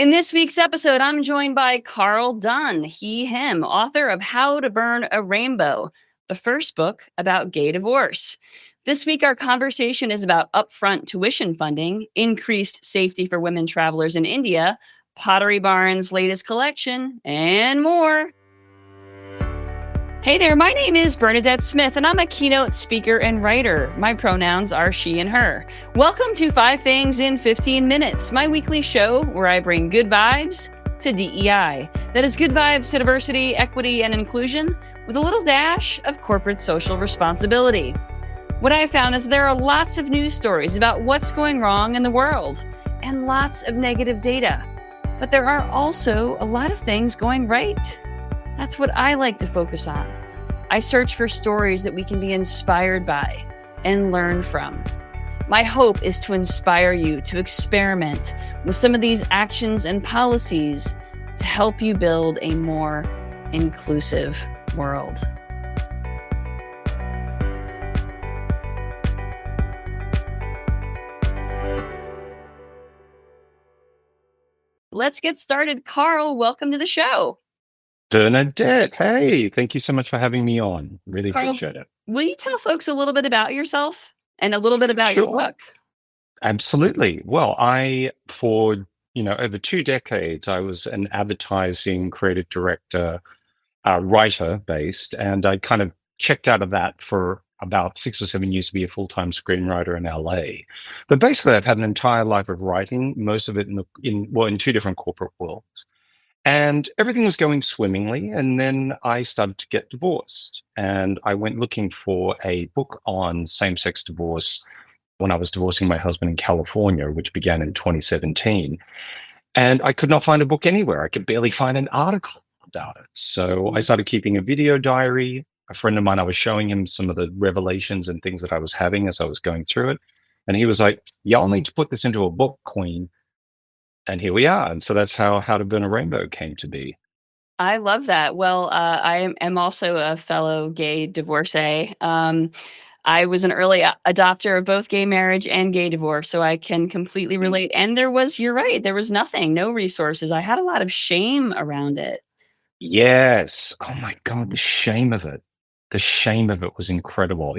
In this week's episode, I'm joined by Karl Dunn, him, author of How to Burn a Rainbow, the first book about gay divorce. This week, our conversation is about upfront tuition funding, increased safety for women travelers in India, Pottery Barn's latest collection, and more. Hey there, my name is Bernadette Smith, and I'm a keynote speaker and writer. My pronouns are she and her. Welcome to 5 Things in 15 Minutes, my weekly show where I bring good vibes to DEI. That is good vibes to diversity, equity, and inclusion with a little dash of corporate social responsibility. What I have found is there are lots of news stories about what's going wrong in the world and lots of negative data. But there are also a lot of things going right. That's what I like to focus on. I search for stories that we can be inspired by and learn from. My hope is to inspire you to experiment with some of these actions and policies to help you build a more inclusive world. Let's get started. Karl, welcome to the show. Bernadette, hey, thank you so much for having me on. Really Karl, appreciate it. will you tell folks a little bit about yourself and a little bit about your Sure, book? absolutely. Well, for over 2 decades, I was an advertising creative director, writer based, and I kind of checked out of that for about 6 or 7 years to be a full-time screenwriter in LA. But basically, I've had an entire life of writing, most of it in 2 different corporate worlds. And everything was going swimmingly. And then I started to get divorced. And I went looking for a book on same sex divorce when I was divorcing my husband in California, which began in 2017. And I could not find a book anywhere. I could barely find an article about it. So I started keeping a video diary. A friend of mine, I was showing him some of the revelations and things that I was having as I was going through it. And he was like, y'all need to put this into a book, Queen. And here we are. And so that's how to Burn a Rainbow came to be. I love that. Well, I am also a fellow gay divorcee. I was an early adopter of both gay marriage and gay divorce, so I can completely relate. And you're right, there was no resources. I had a lot of shame around it. Yes. Oh my God, the shame of it. The shame of it was incredible.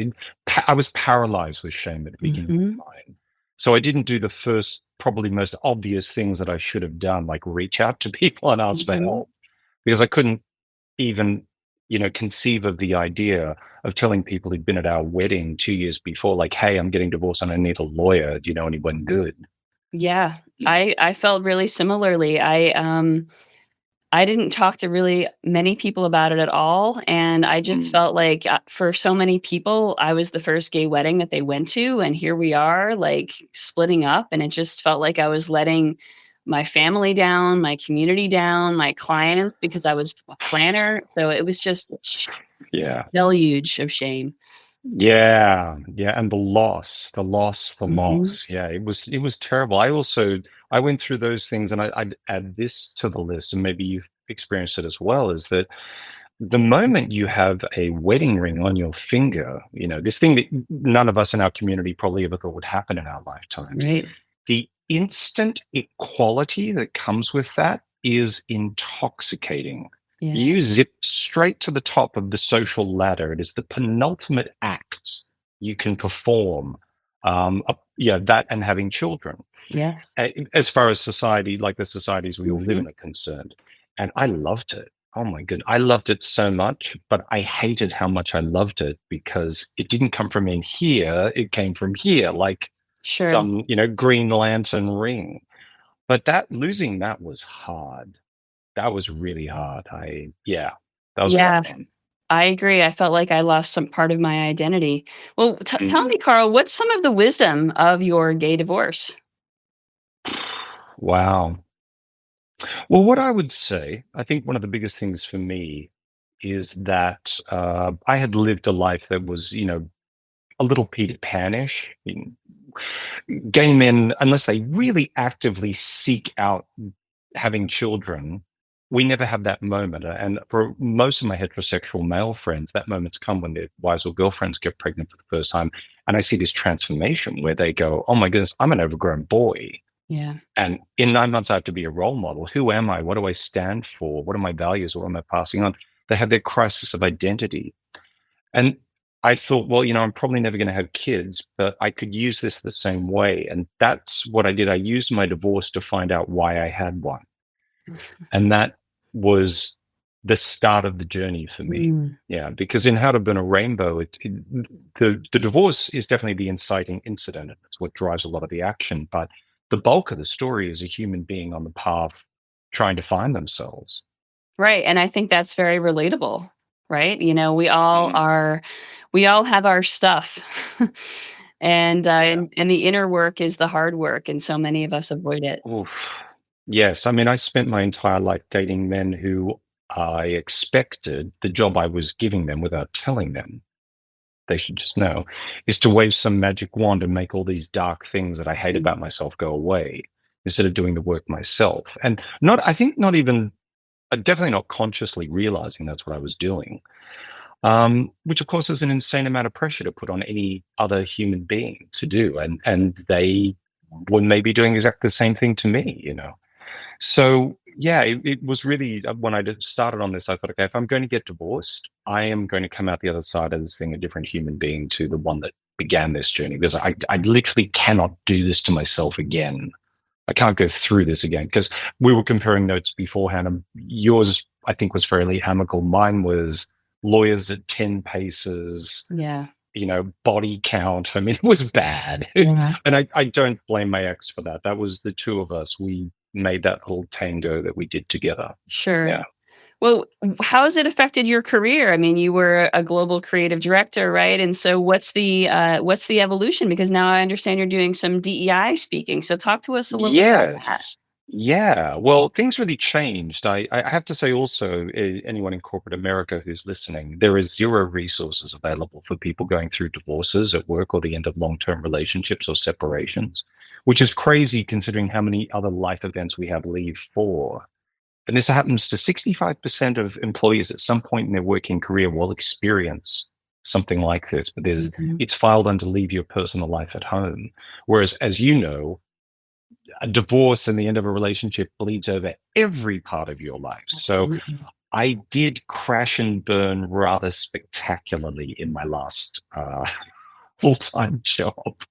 I was paralyzed with shame at the beginning of Mhm. mine. So I didn't do the first, probably most obvious things that I should have done, like reach out to people and ask for Mhm. help, because I couldn't even, conceive of the idea of telling people who'd been at our wedding 2 years before, like, hey, I'm getting divorced and I need a lawyer. Do you know anyone good? Yeah, I felt really similarly. I didn't talk to really many people about it at all, and I just felt like, for so many people, I was the first gay wedding that they went to, and here we are, like, splitting up, and it just felt like I was letting my family down, my community down, my clients, because I was a planner, so it was just Yeah. deluge of shame. Yeah, yeah, and the Mhm. loss. Yeah, it was terrible. I went through those things, and I'd add this to the list, and maybe you've experienced it as well, is that the moment you have a wedding ring on your finger, this thing that none of us in our community probably ever thought would happen in our lifetimes, Right. the instant equality that comes with that is intoxicating. Yeah. You zip straight to the top of the social ladder. It is the penultimate act you can perform. That and having children. Yes. As far as society, like the societies we all live Mhm. in, are concerned. And I loved it. Oh my goodness. I loved it so much, but I hated how much I loved it because it didn't come from in here. It came from here, like Sure. some, Green Lantern ring. But losing that was hard. That was really hard. That was a rough Yeah. one. I agree. I felt like I lost some part of my identity. Well, tell Mhm. me, Karl, what's some of the wisdom of your gay divorce? Wow. Well, what I would say, I think one of the biggest things for me is that I had lived a life that was, a little Peter Panish. Gay men, unless they really actively seek out having children, we never have that moment. And for most of my heterosexual male friends, that moment's come when their wives or girlfriends get pregnant for the first time. And I see this transformation where they go, oh my goodness, I'm an overgrown boy. Yeah. And in 9 months, I have to be a role model. Who am I? What do I stand for? What are my values? What am I passing on? They have their crisis of identity. And I thought, well, I'm probably never going to have kids, but I could use this the same way. And that's what I did. I used my divorce to find out why I had one. And that was the start of the journey for me. Mm. Yeah, because in How to Burn a Rainbow, the divorce is definitely the inciting incident. It's what drives a lot of the action. But the bulk of the story is a human being on the path trying to find themselves. Right, and I think that's very relatable, right? Mm. We all have our stuff. And, Yeah. and the inner work is the hard work, and so many of us avoid it. Oof. Yes. I mean, I spent my entire life dating men who I expected the job I was giving them without telling them. They should just know, is to wave some magic wand and make all these dark things that I hate Mm. about myself go away instead of doing the work myself. And I think not even, definitely not consciously realizing that's what I was doing. Which of course is an insane amount of pressure to put on any other human being to do. And they were maybe doing exactly the same thing to me. So yeah, it was really when I started on this, I thought, okay, if I'm going to get divorced, I am going to come out the other side of this thing a different human being to the one that began this journey, because I literally cannot do this to myself again. I can't go through this again, because we were comparing notes beforehand, and yours, I think, was fairly amicable. Mine was lawyers at 10 paces, Yeah. body count. I mean, it was bad. Yeah. And I don't blame my ex for that. That was the two of us. We made that little tango that we did together. Sure. Yeah. Well, how has it affected your career? I mean, you were a global creative director, right? And so what's the evolution? Because now I understand you're doing some DEI speaking. So talk to us a little bit about that. Yes. Yeah. Well, things really changed. I have to say also, anyone in corporate America who's listening, there is zero resources available for people going through divorces at work or the end of long-term relationships or separations, which is crazy considering how many other life events we have leave for. And this happens to 65% of employees at some point in their working career will experience something like this, but Mhm. it's filed under leave your personal life at home. Whereas, as you know, a divorce and the end of a relationship bleeds over every part of your life. So Absolutely. I did crash and burn rather spectacularly in my last full-time job,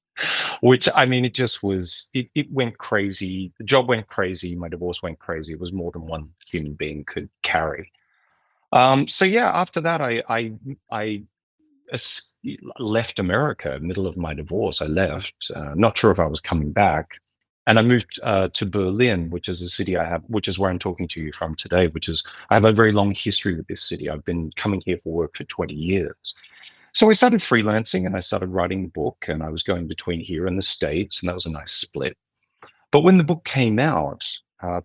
which, I mean, it just was, it went crazy. The job went crazy. My divorce went crazy. It was more than one human being could carry. So yeah, after that, I es- left America, middle of my divorce. I left, not sure if I was coming back. And I moved to Berlin, which is a city which is where I'm talking to you from today, I have a very long history with this city. I've been coming here for work for 20 years. So I started freelancing and I started writing the book, and I was going between here and the States, and that was a nice split. But when the book came out,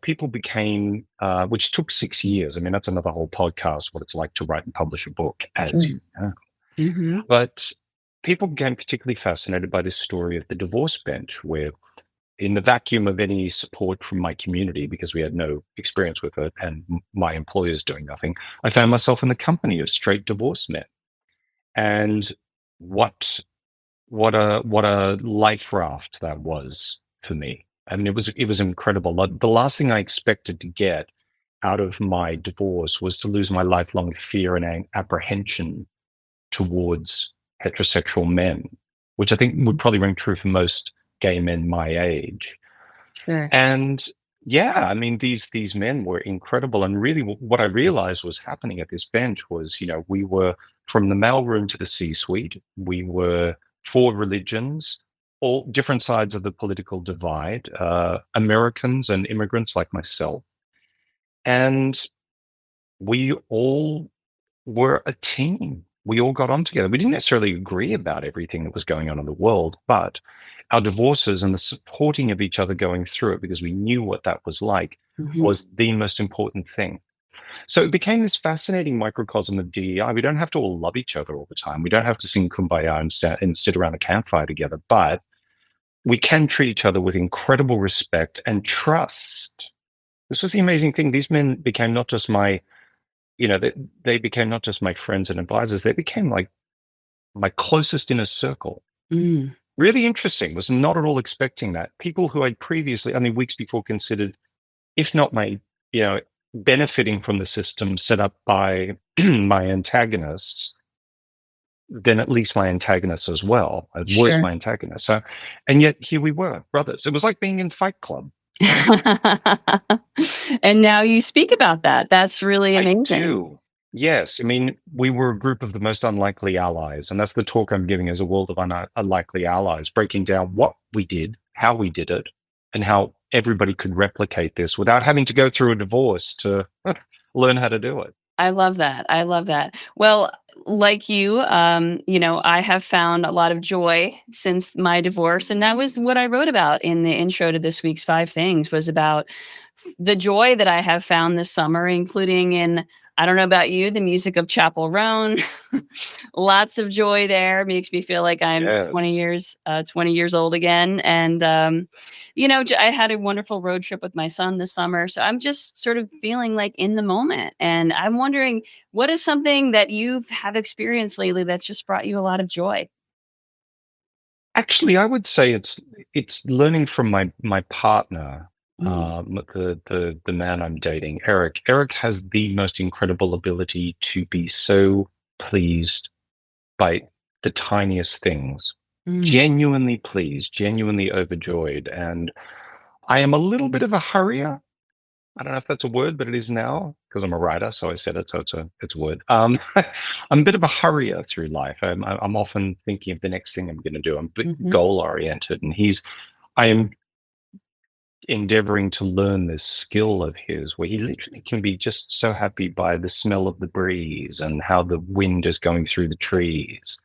people became, which took 6 years. I mean, that's another whole podcast, what it's like to write and publish a book, as Sure. you know. Mhm. But people became particularly fascinated by this story of the divorce bench, where in the vacuum of any support from my community, because we had no experience with it and my employers doing nothing, I found myself in the company of straight divorce men. And what what a life raft that was for me. I mean, it was incredible. Like, the last thing I expected to get out of my divorce was to lose my lifelong fear and apprehension towards heterosexual men, which I think would probably ring true for most gay men my age. Sure. And yeah, I mean, these men were incredible. And really, what I realized was happening at this bench was, we were from the mailroom to the C-suite. We were four religions, all different sides of the political divide, Americans and immigrants like myself. And we all were a team. We all got on together. We didn't necessarily agree about everything that was going on in the world, but our divorces and the supporting of each other going through it, because we knew what that was like, Mhm. was the most important thing. So it became this fascinating microcosm of DEI. We don't have to all love each other all the time. We don't have to sing Kumbaya and sit around a campfire together, but we can treat each other with incredible respect and trust. This was the amazing thing. These men became not just they became not just my friends and advisors, they became like my closest inner circle. Mm. Really interesting. Was not at all expecting that. People who I'd previously, I mean, weeks before considered, if not my, you know, benefiting from the system set up by my antagonists, then at least my antagonists as well. It was Sure. my antagonist. So, and yet here we were, brothers. It was like being in Fight Club. And now you speak about that. That's really I amazing. do. Yes. I mean, we were a group of the most unlikely allies. And that's the talk I'm giving as a world of unlikely allies, breaking down what we did, how we did it, and how everybody could replicate this without having to go through a divorce to learn how to do it. I love that. I love that. Well, like you, I have found a lot of joy since my divorce, and that was what I wrote about in the intro to this week's 5 things, was about the joy that I have found this summer, including in, I don't know about you, the music of Chapel Roan. Lots of joy there. Makes me feel like I'm 20 Yes. years, 20 years old again. And, I had a wonderful road trip with my son this summer. So I'm just sort of feeling like in the moment. And I'm wondering, what is something that have experienced lately that's just brought you a lot of joy? Actually, I would say it's learning from my partner, Mm, the man I'm dating, Eric. Eric has the most incredible ability to be so pleased by the tiniest things, mm, genuinely pleased, genuinely overjoyed. And I am a little bit of a hurrier. I don't know if that's a word, but it is now because I'm a writer, so I said it, so it's a word. I'm a bit of a hurrier through life. I'm often thinking of the next thing I'm going to do. I'm a bit mhm. goal oriented, and I am endeavoring to learn this skill of his, where he literally can be just so happy by the smell of the breeze and how the wind is going through the trees.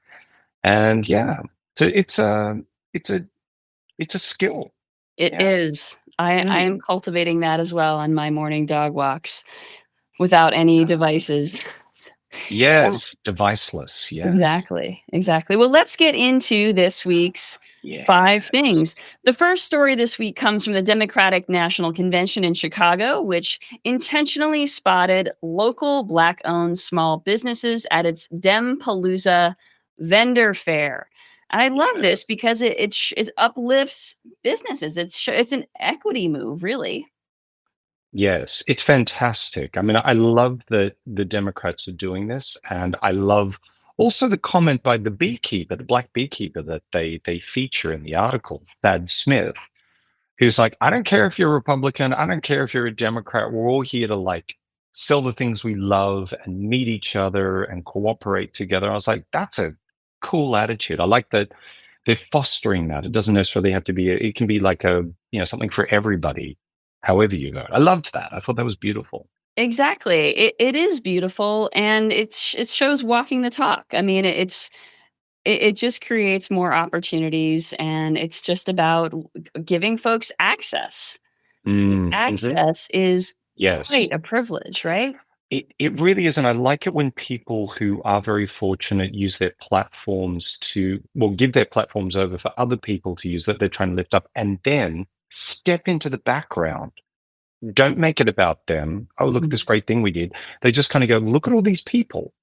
And yeah, so it's a it's a skill. It Yeah. is. I am Mm. cultivating that as well on my morning dog walks without any devices. Yeah. Yes, deviceless. Yes. Exactly, exactly. Well, let's get into this week's 5 Yes. things. The first story this week comes from the Democratic National Convention in Chicago, which intentionally spotted local Black-owned small businesses at its Dempalooza vendor fair. And I love this Yes. because it uplifts businesses. It's an equity move, really. Yes, it's fantastic. I mean, I love that the Democrats are doing this, and I love also the comment by the beekeeper, the black beekeeper that they feature in the article, Thad Smith, who's like, I don't care if you're a Republican, I don't care if you're a Democrat, we're all here to like sell the things we love and meet each other and cooperate together. I was like, that's a cool attitude. I like that they're fostering that. It doesn't necessarily have to be, it can be like something for everybody, however you go. I loved that. I thought that was beautiful. Exactly. It is beautiful, and it shows walking the talk. I mean, it just creates more opportunities, and it's just about giving folks access. Mhm. Access is Yes. quite a privilege, right? It really is, and I like it when people who are very fortunate use their platforms to, well, give their platforms over for other people to use that they're trying to lift up, and then step into the background. Don't make it about them. Oh, look at Mhm. this great thing we did. They just kind of go, look at all these people.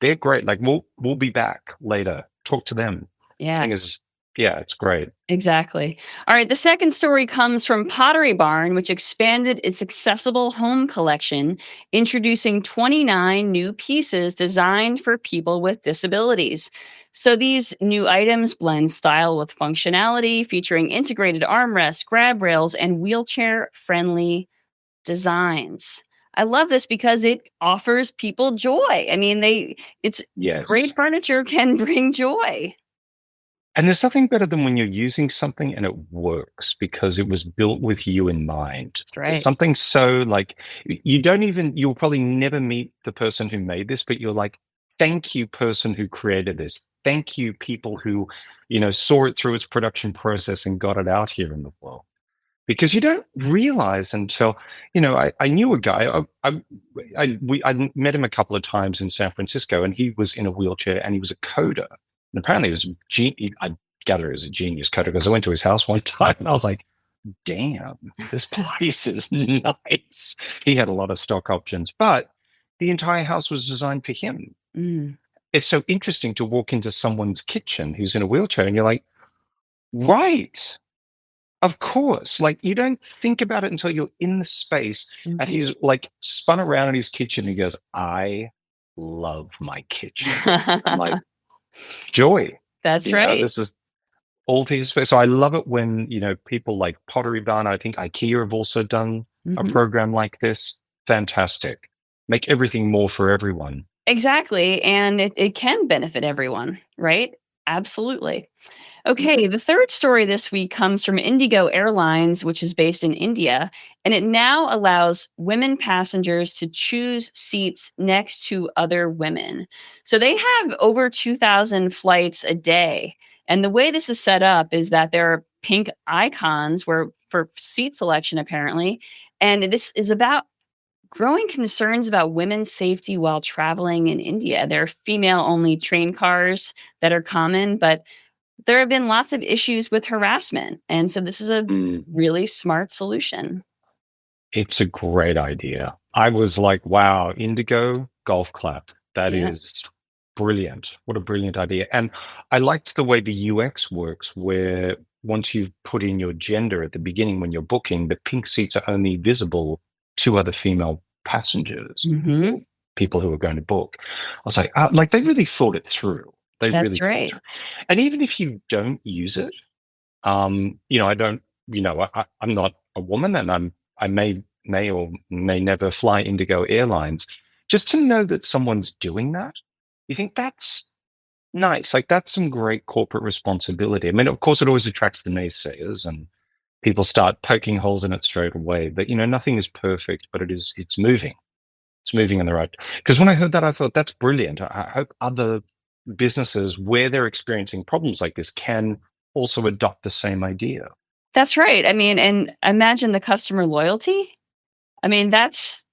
They're great. Like we'll be back later. Talk to them. I Yeah. think is yeah, it's great. Exactly. All right. The second story comes from Pottery Barn, which expanded its accessible home collection, introducing 29 new pieces designed for people with disabilities. So these new items blend style with functionality, featuring integrated armrests, grab rails, and wheelchair friendly designs. I love this because it offers people joy. I mean, it's Yes. great furniture can bring joy. And there's nothing better than when you're using something and it works because it was built with you in mind. That's right. Something so like you don't even, you'll probably never meet the person who made this, but you're like, thank you, person who created this. Thank you, people who, saw it through its production process and got it out here in the world. Because you don't realize until, I knew a guy, I met him a couple of times in San Francisco, and he was in a wheelchair and he was a coder. And apparently, I gather he was a genius coder because I went to his house one time and I was like, damn, this place is nice. He had a lot of stock options, but the entire house was designed for him. Mm. It's so interesting to walk into someone's kitchen who's in a wheelchair and you're like, Right. Of course. Like, you don't think about it until you're in the space, and Mhm. he's like spun around in his kitchen. And he goes, I love my kitchen. I'm like, joy. That's You know, right. this is all to his face. So I love it when, people like Pottery Barn, I think IKEA have also done a Mhm. program like this. Fantastic. Make everything more for everyone. Exactly, and it can benefit everyone, right? Absolutely. Mhm. Okay, the third story this week comes from IndiGo Airlines, which is based in India, and it now allows women passengers to choose seats next to other women. So they have over 2,000 flights a day. And the way this is set up is that there are pink icons where for seat selection apparently, and this is about growing concerns about women's safety while traveling in India. There are female only train cars that are common, but there have been lots of issues with harassment. And so this is a Mm. really smart solution. It's a great idea. I was like, wow, Indigo, golf clap. That Yeah. is brilliant. What a brilliant idea. And I liked the way the UX works, where once you've put in your gender at the beginning when you're booking, the pink seats are only visible to other female passengers or Hmm. people who are going to book. I was like they really thought it through. They really That's thought it right. through. And even if you don't use it, I don't, I'm not a woman, and I may or may never fly Indigo Airlines. Just to know that someone's doing that, you think that's nice. Like, that's some great corporate responsibility. I mean, of course, it always attracts the naysayers, and people start poking holes in it straight away. But nothing is perfect, but it's moving. It's moving in the right. Because when I heard that, I thought that's brilliant. I hope other businesses where they're experiencing problems like this can also adopt the same idea. That's right. I mean, and imagine the customer loyalty. I mean, that's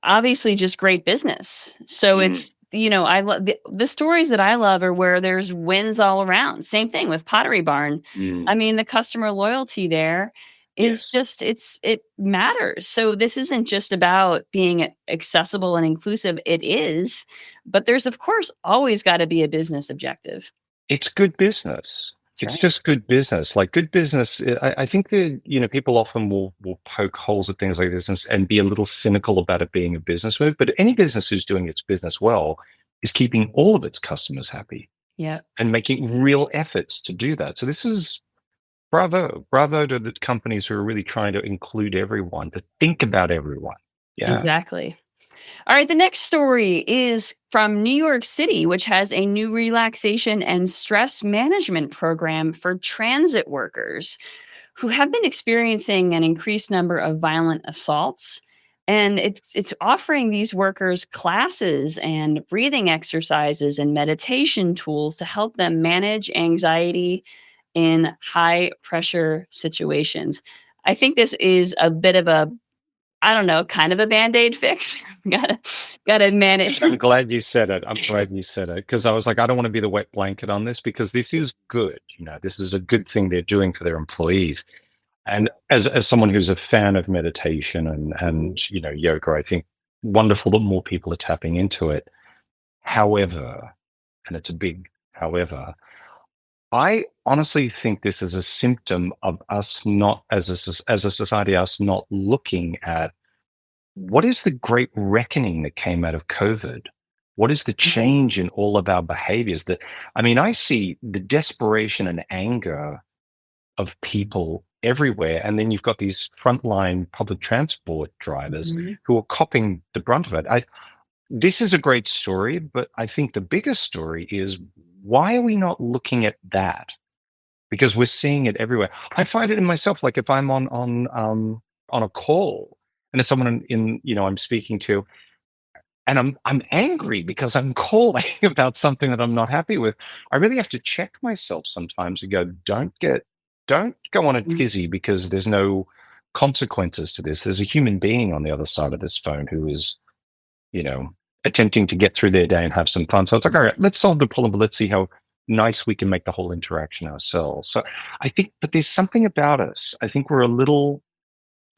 obviously just great business. So Mm, it's, I love the stories that I love are where there's wins all around. Same thing with Pottery Barn. mm, I mean, the customer loyalty there is yes. just it matters. So this isn't just about being accessible and inclusive. It is, but there's of course always got to be a business objective. It's good business. That's It's right. just good business. Like, good business. I think that, people often will poke holes at things like this and be a little cynical about it being a business move. But any business who's doing its business well is keeping all of its customers happy Yeah. and making real efforts to do that. So this is bravo to the companies who are really trying to include everyone, to think about everyone. Yeah. Exactly. All right, the next story is from New York City, which has a new relaxation and stress management program for transit workers who have been experiencing an increased number of violent assaults. And it's offering these workers classes and breathing exercises and meditation tools to help them manage anxiety in high pressure situations. I think this is a bit of a, I don't know, kind of a band-aid fix. gotta gotta manage. I'm glad you said it. I'm glad you said it, because I was like, I don't want to be the wet blanket on this, because this is good. This is a good thing they're doing for their employees. And as someone who's a fan of meditation and yoga, I think wonderful that more people are tapping into it. However, and it's a big however, I honestly think this is a symptom of us not, as a society, us not looking at what is the great reckoning that came out of COVID. What is the Mhm. change in all of our behaviors? That, I mean, I see the desperation and anger of people everywhere. And then you've got these frontline public transport drivers Mhm. who are copping the brunt of it. This is a great story, but I think the biggest story is, why are we not looking at that? Because we're seeing it everywhere. I find it in myself. Like, if I'm on a call and there's someone I'm speaking to, and I'm angry because I'm calling about something that I'm not happy with, I really have to check myself sometimes and go, don't go on a Mm. tizzy, because there's no consequences to this. There's a human being on the other side of this phone who is, you know, attempting to get through their day and have some fun. So it's like, all right, let's solve the problem, but let's see how nice we can make the whole interaction ourselves. So I think, but there's something about us. I think we're a little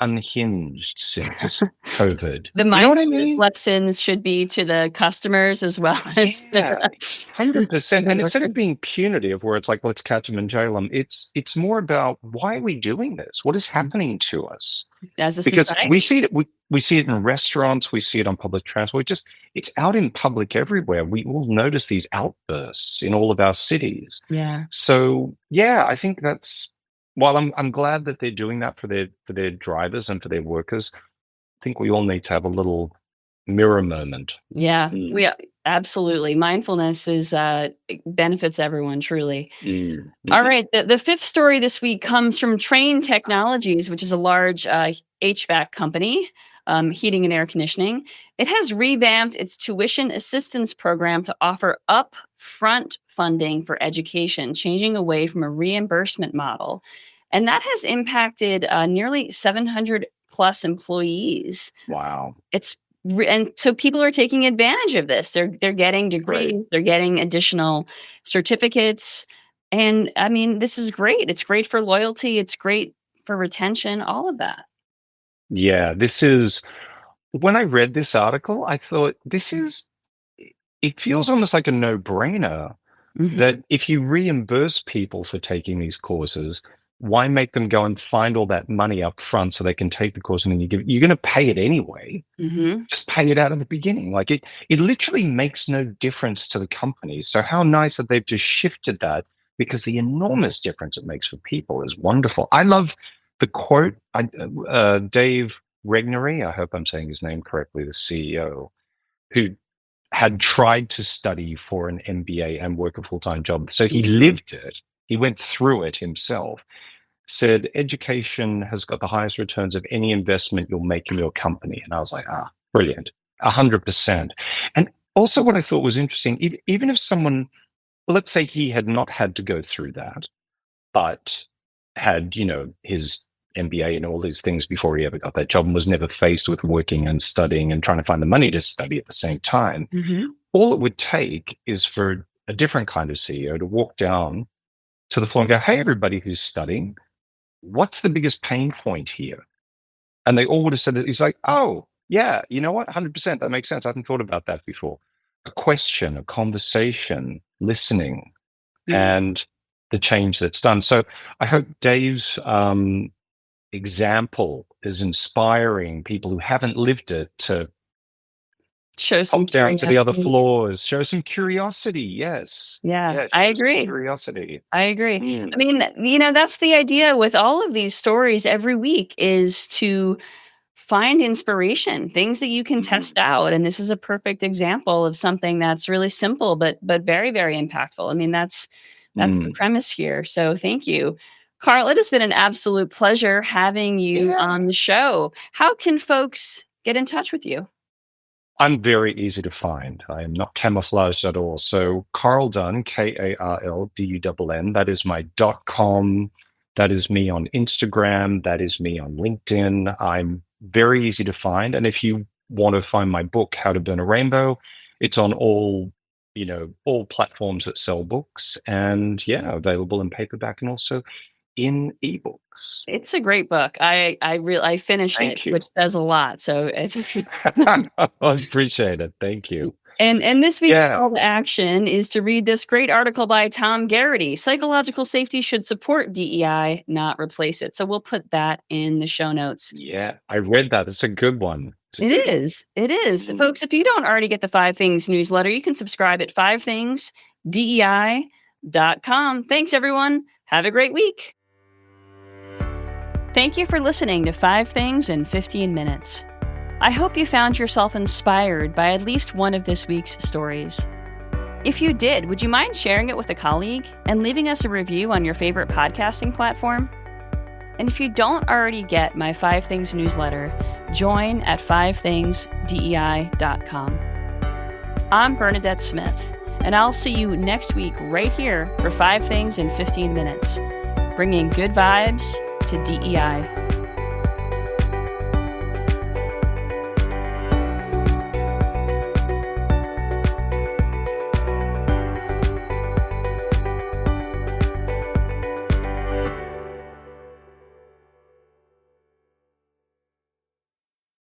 unhinged since COVID. The You know what I mindfulness mean? lessons should be to the customers as well as Yeah, the 100%. And instead of being punitive, where it's like, let's catch them and jail them, it's more about why are we doing this? What is happening to us? as a Because we society. see it, we see it in restaurants, we see it on public transport. It's out in public everywhere. We all notice these outbursts in all of our cities. Yeah. So yeah, I think that's while I'm glad that they're doing that for their drivers and for their workers. I think we all need to have a little mirror moment. Yeah. Mm, We absolutely. Mindfulness is it benefits everyone truly. mm, All mhm. right. The fifth story this week comes from Trane Technologies, which is a large HVAC company, heating and air conditioning. It has revamped its tuition assistance program to offer upfront funding for education, changing away from a reimbursement model. And that has impacted nearly 700 plus employees. Wow, It's and so people are taking advantage of this. They're getting great. degrees, they're getting additional certificates, and I mean, this is great. It's great for loyalty, it's great for retention, all of that. Yeah, this is when I read this article, I thought this is it feels almost like a no-brainer Mhm, that if you reimburse people for taking these courses, why make them go and find all that money up front so they can take the course and then you're going to pay it anyway. mhm. Just pay it out at the beginning. Like it literally makes no difference to the companies. So how nice that they've just shifted that because the enormous difference it makes for people is wonderful. I love the quote, Dave Regnery, I hope I'm saying his name correctly, the CEO, who had tried to study for an MBA and work a full-time job. So he lived it. He went through it himself. Said education has got the highest returns of any investment you'll make in your company. And I was like, brilliant, 100%. And also what I thought was interesting, even if someone, let's say he had not had to go through that, but had, his MBA and all these things before he ever got that job and was never faced with working and studying and trying to find the money to study at the same time. Mhm. All it would take is for a different kind of CEO to walk down to the floor and go, hey, everybody who's studying, what's the biggest pain point here? And they all would have said that. He's like, oh, yeah, you know what? 100%. That makes sense. I hadn't thought about that before. A question, a conversation, listening, Yeah. and the change that's done. So I hope Dave's example is inspiring people who haven't lived it to Show some hop down to the other curiosity. floors, show some curiosity. Yes. Yeah, Yes, I show some agree. curiosity. I agree. I Mm, mean, that's the idea with all of these stories every week is to find inspiration, things that you can mm, test out, and this is a perfect example of something that's really simple but very, very impactful. I mean, that's the mm. premise here. So thank you. Carl, it has been an absolute pleasure having you Yeah. on the show. How can folks get in touch with you? I'm very easy to find. I am not camouflaged at all. So Karl Dunn, KarlDunn, that is my .com. That is me on Instagram. That is me on LinkedIn. I'm very easy to find. And if you want to find my book, How to Burn a Rainbow, it's on all platforms that sell books and yeah, available in paperback and also in ebooks. It's a great book. I finished it, Thank which you. says a lot. So it's I appreciate it. Thank you. And this week's Yeah. call to action is to read this great article by Tom Garrity. Psychological safety should support DEI, not replace it. So we'll put that in the show notes. Yeah, I read that. It's a good one. It's a It good is. It is. one. Folks, if you don't already get the Five Things newsletter, you can subscribe at fivethingsdei.com. Thanks, everyone. Have a great week. Thank you for listening to 5 Things in 15 Minutes. I hope you found yourself inspired by at least one of this week's stories. If you did, would you mind sharing it with a colleague and leaving us a review on your favorite podcasting platform? And if you don't already get my 5 Things newsletter, join at fivethingsdei.com. I'm Bernadette Smith, and I'll see you next week right here for 5 Things in 15 Minutes, bringing good vibes to DEI.